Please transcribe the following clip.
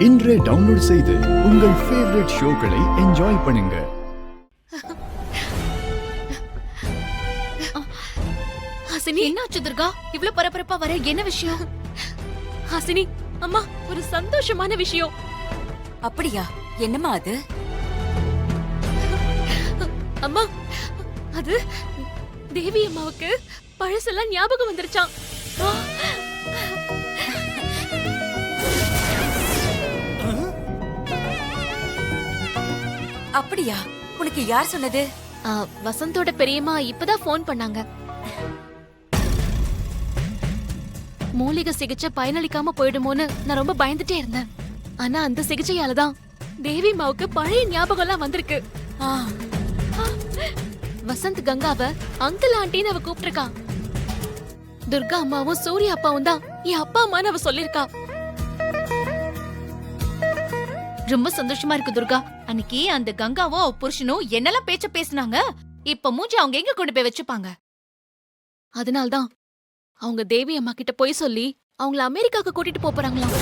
இன்றே டவுன்லோட் செய்து உங்கள் ஃபேவரட் ஷோக்களை என்ஜாய் பண்ணுங்க. ஹாசினி, என்னாச்சு துர்கா? இவ்ளோ பரபரப்பா வர என்ன விஷயம்? ஹாசினி, அம்மா, ஒரு சந்தோஷமான விஷயம். அப்படியா? என்னம்மா அது? அம்மா, அது தேவி அம்மாவுக்கு பழசெல்லாம் ஞாபகம் வந்துருச்சாம். அப்படியா? உனக்கு யார் சொன்னது? வசந்தோட பெரியம்மா இப்பதான் போன் பண்ணாங்க. மூலிகை சிகிச்சை பயனளிக்காம போயிடுமோன்னு நான் ரொம்ப பயந்துட்டே இருந்தேன். ஆனா அந்த சிகிச்சையாலதான் தேவி அம்மாவுக்கு பழைய ஞாபகம் எல்லாம் வந்திருக்கு. வசந்த் கங்காவ அங்கிள் ஆண்டின்னு அவ கூப்பிட்டிருக்கா. துர்கா அம்மாவும் சூர்யா அப்பாவும் தான் என் அப்பா அம்மான்னு அவ சொல்லிருக்கா. ரொம்ப சந்தோஷமா இருக்கு துர்கா. அன்னைக்கு அந்த கங்காவோ புருஷனும் என்னெல்லாம் பேச்ச பேசினாங்க. இப்ப மூஞ்சி அவங்க எங்க கொண்டு போய் வச்சுப்பாங்க? அதனால்தான் அவங்க தேவி அம்மா கிட்ட போய் சொல்லி அவங்கள அமெரிக்காக்கு கூட்டிட்டு போறாங்களாம்.